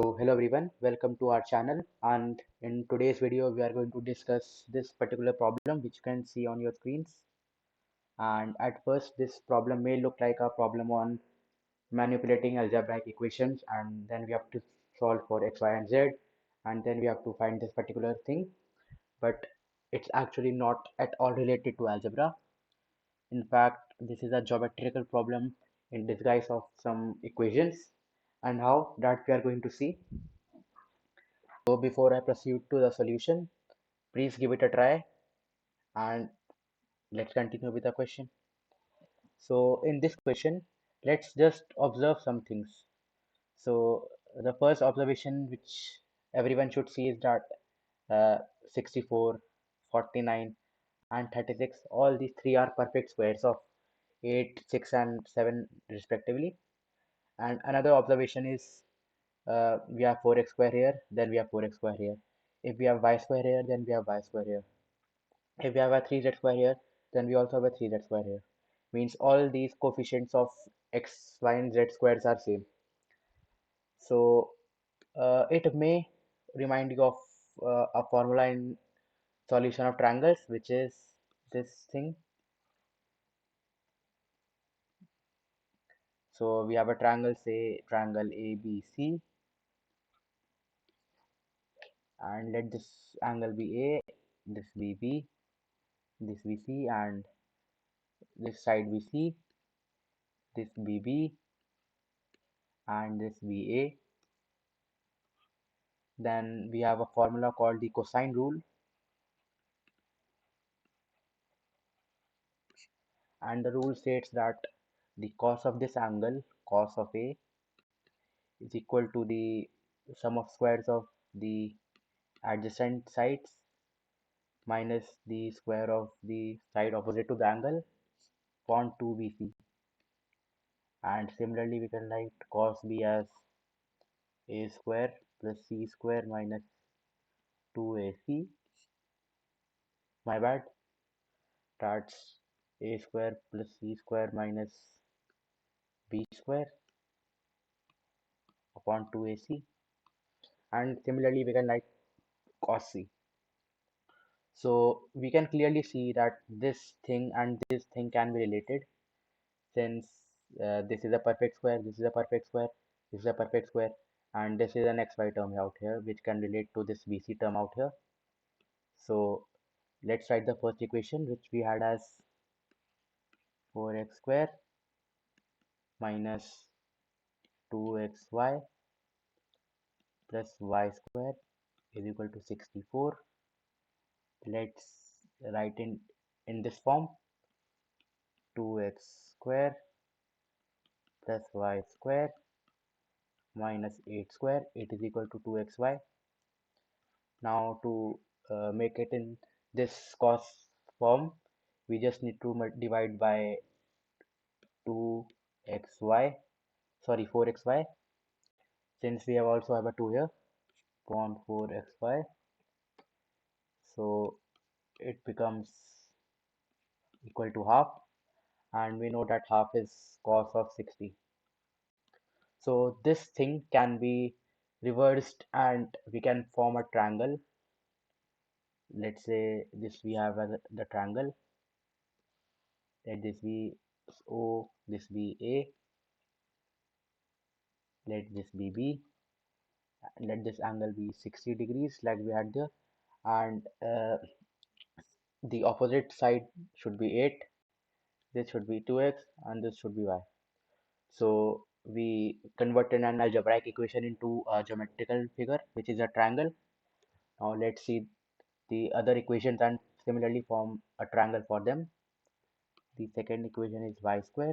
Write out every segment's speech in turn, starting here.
So hello everyone, welcome to our channel, and in today's video we are going to discuss this particular problem which you can see on your screens. And at first this problem may look like a problem on manipulating algebraic equations, and then we have to solve for x, y and z, and then we have to find this particular thing, but it's actually not at all related to algebra. In fact, this is a geometrical problem in disguise of some equations, and how that we are going to see. So before I proceed to the solution, please give it a try and let's continue with the question. So in this question, let's just observe some things. So the first observation which everyone should see is that uh, 64, 49 and 36, all these three are perfect squares of 8, 6 and 7 respectively. And another observation is we have 4x square here, then we have 4x square here. If we have y square here, then we have y square here. If we have a 3z square here, then we also have a 3z square here. Means all these coefficients of x, y, and z squares are same. So it may remind you of a formula in solution of triangles, which is this thing. So we have a triangle, say triangle ABC, and let this angle be A, this be B, this be C, and this side be C, this be B, and this be A. Then we have a formula called the cosine rule, and the rule states that the cos of this angle, cos of A, is equal to the sum of squares of the adjacent sides minus the square of the side opposite to the angle upon 2bc. And similarly we can write cos B as A square plus C square minus 2ac. My bad, that's A square plus C square minus B square upon 2ac. And similarly we can write cos C. So we can clearly see that this thing and this thing can be related, since this is a perfect square, this is a perfect square, this is a perfect square, and this is an xy term out here which can relate to this bc term out here. So let's write the first equation, which we had as 4x square minus 2xy plus y square is equal to 64. Let's write in this form: 2x square plus y square minus 8 square, it is equal to 2xy. Now to make it in this cos form, we just need to divide by 2xy, sorry 4xy, since we have also have a 2 here, upon 4xy. So it becomes equal to half, and we know that half is cos of 60. So this thing can be reversed and we can form a triangle. Let's say this we have as the triangle. Let this be O, this be A, let this be B, let this angle be 60 degrees like we had there, and the opposite side should be 8, this should be 2x, and this should be y. So we converted an algebraic equation into a geometrical figure, which is a triangle. Now let's see the other equations and similarly form a triangle for them. The second equation is y square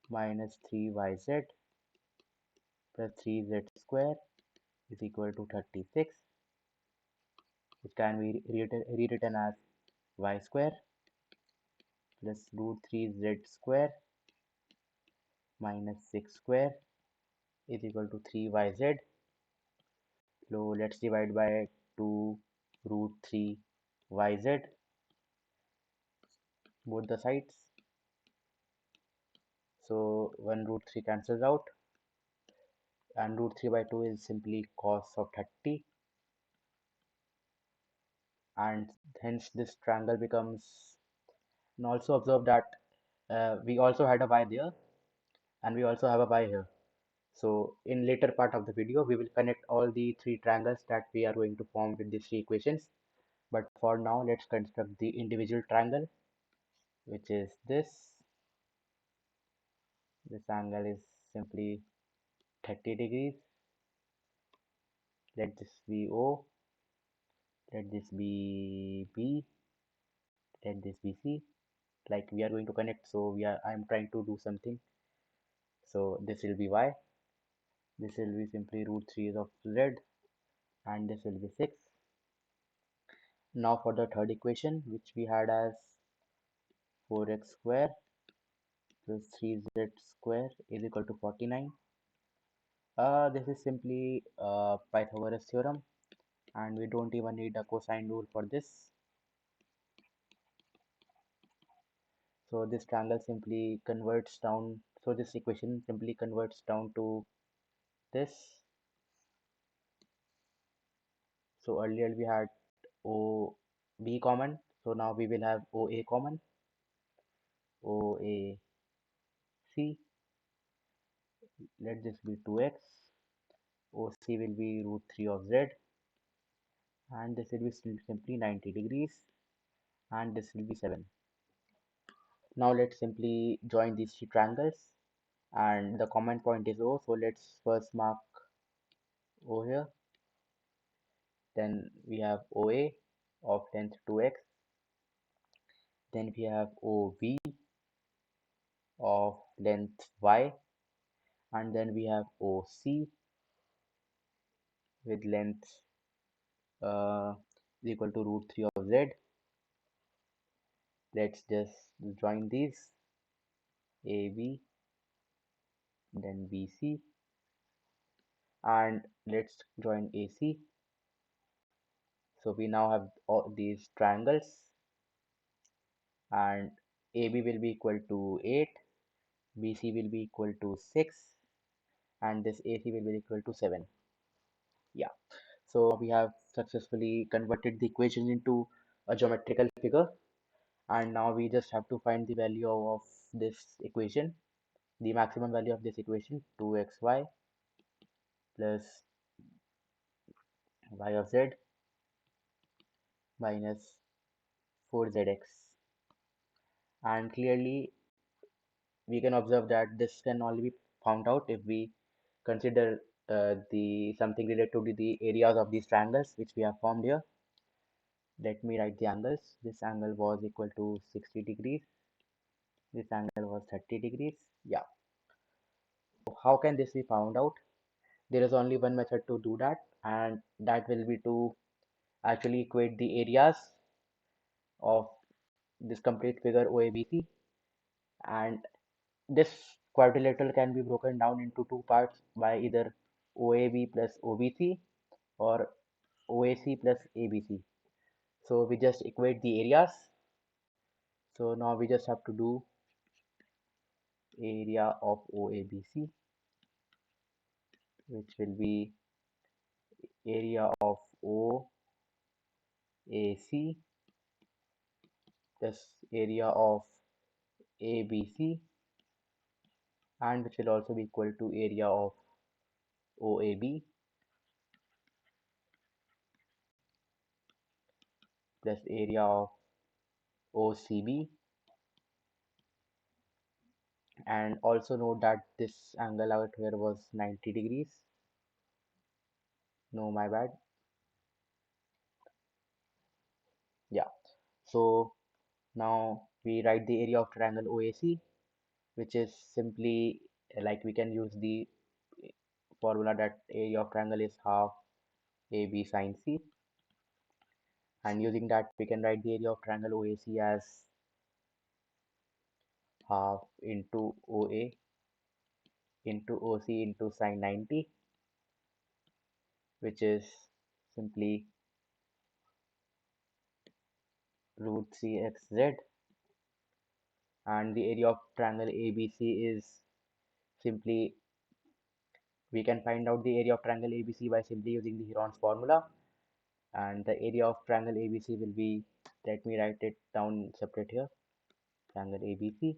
minus 3yz plus 3z square is equal to 36, which can be rewritten as y square plus root 3z square minus 6 square is equal to 3yz. So let's divide by 2 root 3 yz both the sides. So 1 root 3 cancels out. and root 3 by 2 is simply cos of 30, and hence this triangle becomes. And also observe that we also had a y there, and we also have a y here. So in later part of the video, we will connect all the three triangles that we are going to form with these three equations. But for now, let's construct the individual triangle, which is this. This angle is simply 30 degrees. Let this be O. Let this be B. Let this be C. Like we are going to connect, so I'm trying to do something. So this will be Y. This will be simply root 3 of Z, and this will be 6. Now for the third equation, which we had as 4x square plus 3z square is equal to 49. This is simply Pythagoras theorem, and we don't even need a cosine rule for this. So this triangle simply converts down, so this equation simply converts down to this. So earlier we had OB common, so now we will have OA common, OAC. Let this be 2x. OC will be root 3 of Z, and this will be simply 90 degrees, and this will be 7. Now let's simply join these three triangles, and the common point is O, so let's first mark O here. Then we have OA of length 2x. Then we have OB of length y, and then we have OC with length uh, equal to root 3 of Z. Let's just join these, AB, then BC, and let's join AC. So we now have all these triangles, and AB will be equal to 8, BC will be equal to 6, and this AC will be equal to 7. Yeah, so we have successfully converted the equation into a geometrical figure, and now we just have to find the value of this equation, the maximum value of this equation, 2xy plus y of z minus 4zx. And clearly we can observe that this can only be found out if we consider the something related to the areas of these triangles which we have formed here. Let me write the angles. This angle was equal to 60 degrees. This angle was 30 degrees. Yeah. So how can this be found out? There is only one method to do that, and that will be to actually equate the areas of this complete figure OABC, and this quadrilateral can be broken down into two parts by either OAB plus OBC or OAC plus ABC. So we just equate the areas. So now we just have to do area of OABC, which will be area of OAC plus area of ABC, and which will also be equal to area of OAB plus area of OCB. And also note that this angle out here was 90 degrees. No, my bad. Yeah. So now we write the area of triangle OAC, which is simply like we can use the formula that area of triangle is half AB sine C, and using that we can write the area of triangle OAC as half into OA into OC into sine 90, which is simply root 3xz, and the area of triangle ABC is simply We can find out the area of triangle ABC by simply using the Heron's formula, and the area of triangle ABC will be, let me write it down separate here, triangle ABC,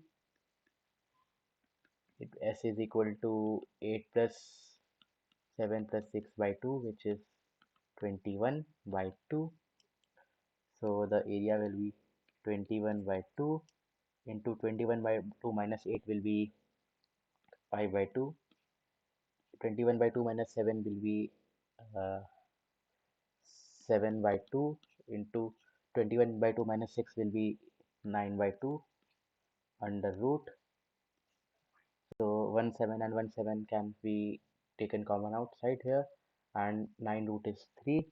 S is equal to 8 plus 7 plus 6 by 2, which is 21 by 2. So the area will be 21 by 2 into 21 by 2 minus 8 will be 5 by 2. 21 by 2 minus 7 will be uh, 7 by 2 into 21 by 2 minus 6 will be 9 by 2 under root. So 1 7 and 1 7 can be taken common outside here, and 9 root is 3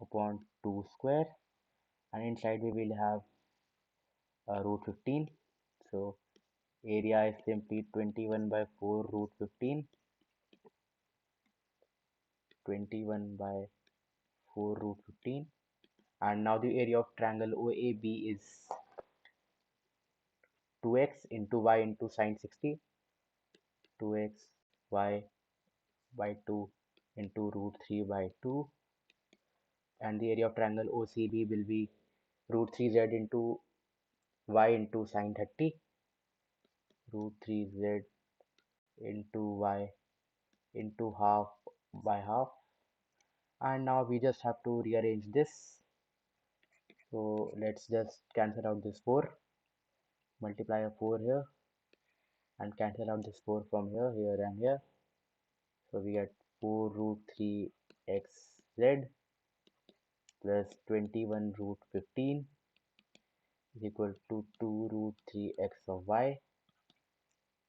upon 2 square, and inside we will have root 15. So area is simply 21 by 4 root 15, 21 by 4 root 15. And now the area of triangle OAB is 2x into y into sine 60, 2x y by 2 into root 3 by 2, and the area of triangle OCB will be root 3z into y into sine 30, root 3z into y into half by half. And now we just have to rearrange this. So let's just cancel out this 4, multiply a 4 here, and cancel out this 4 from here, here and here. So we get 4 root 3 xz plus 21 root 15 is equal to 2 root 3 x of y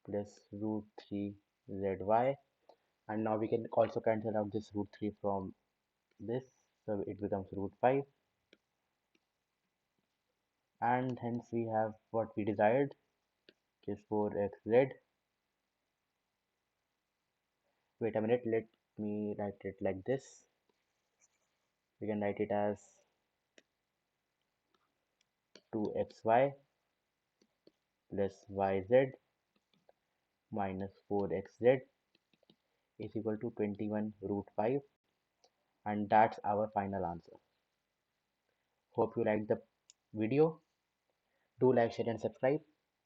plus root 3 zy. And now we can also cancel out this root 3 from this, so it becomes root 5, and hence we have what we desired, which is 4xz. Wait a minute, let me write it like this. We can write it as 2xy plus yz minus 4xz is equal to 21 root 5, and that's our final answer. Hope you liked the video. Do like, share and subscribe.